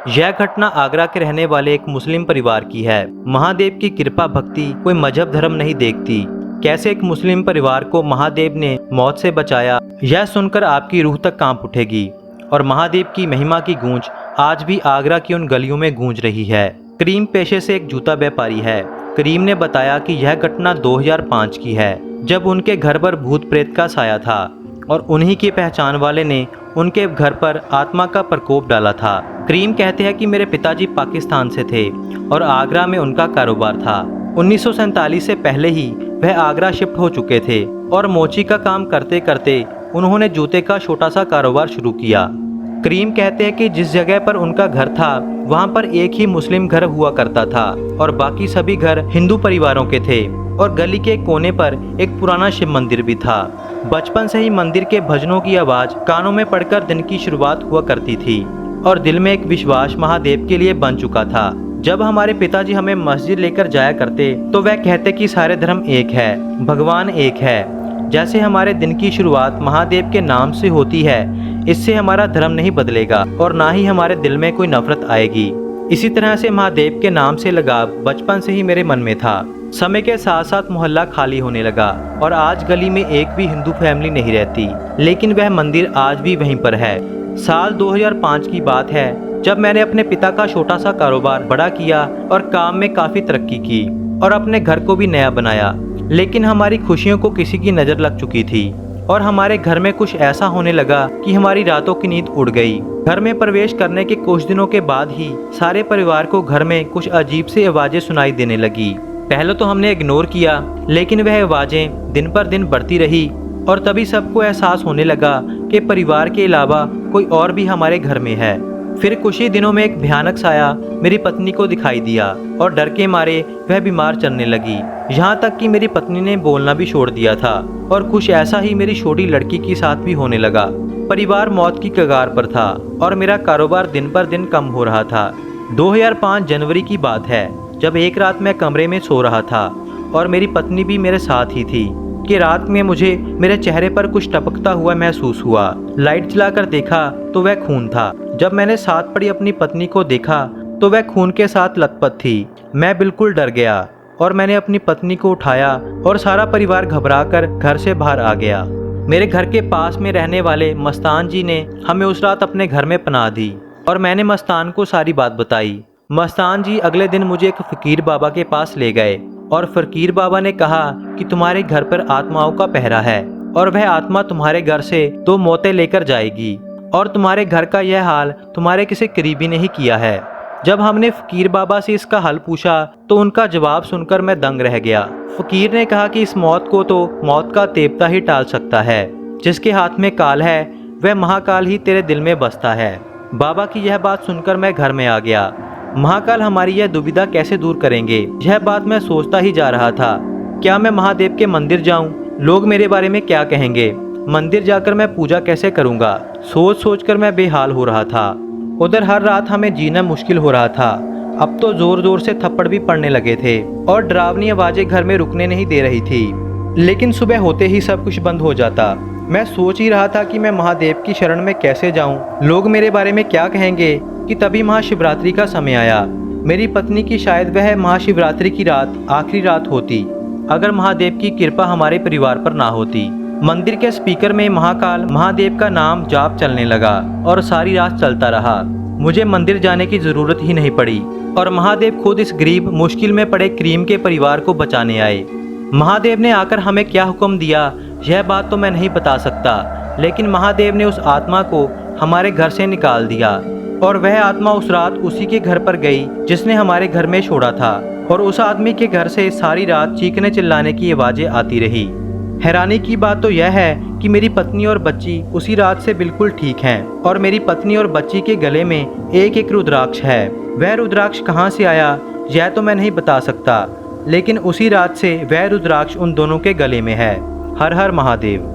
यह घटना आगरा के रहने वाले एक मुस्लिम परिवार की है। महादेव की कृपा भक्ति कोई मजहब धर्म नहीं देखती। कैसे एक मुस्लिम परिवार को महादेव ने मौत से बचाया, यह सुनकर आपकी रूह तक कांप उठेगी। और महादेव की महिमा की गूंज आज भी आगरा की उन गलियों में गूंज रही है। करीम पेशे से एक जूता व्यापारी है। करीम ने बताया कि यह घटना 2005 की है, जब उनके घर पर भूत प्रेत का साया था और उन्हीं की पहचान वाले ने उनके घर पर आत्मा का प्रकोप डाला था। करीम कहते हैं कि मेरे पिताजी पाकिस्तान से थे और आगरा में उनका कारोबार था। 1947 से पहले ही वह आगरा शिफ्ट हो चुके थे और मोची का काम करते करते उन्होंने जूते का छोटा सा कारोबार शुरू किया। करीम कहते हैं कि जिस जगह पर उनका घर था वहाँ पर एक ही मुस्लिम घर हुआ करता था और बाकी सभी घर हिंदू परिवारों के थे और गली के कोने पर एक पुराना शिव मंदिर भी था। बचपन से ही मंदिर के भजनों की आवाज़ कानों में पड़कर दिन की शुरुआत हुआ करती थी और दिल में एक विश्वास महादेव के लिए बन चुका था। जब हमारे पिताजी हमें मस्जिद लेकर जाया करते तो वह कहते कि सारे धर्म एक है, भगवान एक है। जैसे हमारे दिन की शुरुआत महादेव के नाम से होती है, इससे हमारा धर्म नहीं बदलेगा और ना ही हमारे दिल में कोई नफरत आएगी। इसी तरह से महादेव के नाम से लगाव बचपन से ही मेरे मन में था। समय के साथ साथ मोहल्ला खाली होने लगा और आज गली में एक भी हिंदू फैमिली नहीं रहती, लेकिन वह मंदिर आज भी वहीं पर है। साल 2005 की बात है, जब मैंने अपने पिता का छोटा सा कारोबार बड़ा किया और काम में काफ़ी तरक्की की और अपने घर को भी नया बनाया। लेकिन हमारी खुशियों को किसी की नज़र लग चुकी थी और हमारे घर में कुछ ऐसा होने लगा कि हमारी रातों की नींद उड़ गई। घर में प्रवेश करने के कुछ दिनों के बाद ही सारे परिवार को घर में कुछ अजीब सी आवाज़ें सुनाई देने लगी। पहले तो हमने इग्नोर किया, लेकिन वह आवाज़ें दिन पर दिन बढ़ती रही और तभी सबको एहसास होने लगा कि परिवार के अलावा कोई और भी हमारे घर में है। फिर कुछ ही दिनों में एक भयानक साया मेरी पत्नी को दिखाई दिया और डर के मारे वह बीमार चलने लगी। यहाँ तक कि मेरी पत्नी ने बोलना भी छोड़ दिया था और कुछ ऐसा ही मेरी छोटी लड़की के साथ भी होने लगा। परिवार मौत की कगार पर था और मेरा कारोबार दिन पर दिन कम हो रहा था। 2005 जनवरी की बात है, जब एक रात मैं कमरे में सो रहा था और मेरी पत्नी भी मेरे साथ ही थी कि रात में मुझे मेरे चेहरे पर कुछ टपकता हुआ महसूस हुआ। लाइट जलाकर देखा तो वह खून था। जब मैंने साथ पड़ी अपनी पत्नी को देखा तो वह खून के साथ लथपथ थी। मैं बिल्कुल डर गया और मैंने अपनी पत्नी को उठाया और सारा परिवार घबराकर घर से बाहर आ गया। मेरे घर के पास में रहने वाले मस्तान जी ने हमें उस रात अपने घर में पनाह दी और मैंने मस्तान को सारी बात बताई। मस्तान जी अगले दिन मुझे एक फकीर बाबा के पास ले गए और फकीर बाबा ने कहा कि तुम्हारे घर पर आत्माओं का पहरा है और वह आत्मा तुम्हारे घर से 2 मौतें लेकर जाएगी और तुम्हारे घर का यह हाल तुम्हारे किसी करीबी ने ही किया है। जब हमने फकीर बाबा से इसका हल पूछा तो उनका जवाब सुनकर मैं दंग रह गया। फकीर ने कहा कि इस मौत को तो मौत का देवता ही टाल सकता है, जिसके हाथ में काल है वह महाकाल ही तेरे दिल में बसता है। बाबा की यह बात सुनकर मैं घर में आ गया। महाकाल हमारी यह दुविधा कैसे दूर करेंगे, यह बात मैं सोचता ही जा रहा था। क्या मैं महादेव के मंदिर जाऊं? लोग मेरे बारे में क्या कहेंगे? मंदिर जाकर मैं पूजा कैसे करूंगा? सोच सोचकर मैं बेहाल हो रहा था। उधर हर रात हमें जीना मुश्किल हो रहा था। अब तो जोर जोर से थप्पड़ भी पड़ने लगे थे और डरावनी आवाजें घर में रुकने नहीं दे रही थी। लेकिन सुबह होते ही सब कुछ बंद हो जाता। मैं सोच ही रहा था कि मैं महादेव की शरण में कैसे जाऊं, लोग मेरे बारे में क्या कहेंगे, कि तभी महाशिवरात्रि का समय आया। मेरी पत्नी की शायद वह महाशिवरात्रि की रात आखिरी रात होती अगर महादेव की कृपा हमारे परिवार पर ना होती। मंदिर के स्पीकर में महाकाल महादेव का नाम जाप चलने लगा और सारी रात चलता रहा। मुझे मंदिर जाने की जरूरत ही नहीं पड़ी और महादेव खुद इस गरीब मुश्किल में पड़े करीम के परिवार को बचाने आए। महादेव ने आकर हमें क्या हुक्म दिया यह बात तो मैं नहीं बता सकता, लेकिन महादेव ने उस आत्मा को हमारे घर से निकाल दिया और वह आत्मा उस रात उसी के घर पर गई जिसने हमारे घर में छोड़ा था और उस आदमी के घर से सारी रात चीखने चिल्लाने की आवाज़ें आती रही। हैरानी की बात तो यह है कि मेरी पत्नी और बच्ची उसी रात से बिल्कुल ठीक हैं और मेरी पत्नी और बच्ची के गले में एक एक रुद्राक्ष है। वह रुद्राक्ष कहाँ से आया यह तो मैं नहीं बता सकता, लेकिन उसी रात से वह रुद्राक्ष उन दोनों के गले में है। हर हर महादेव।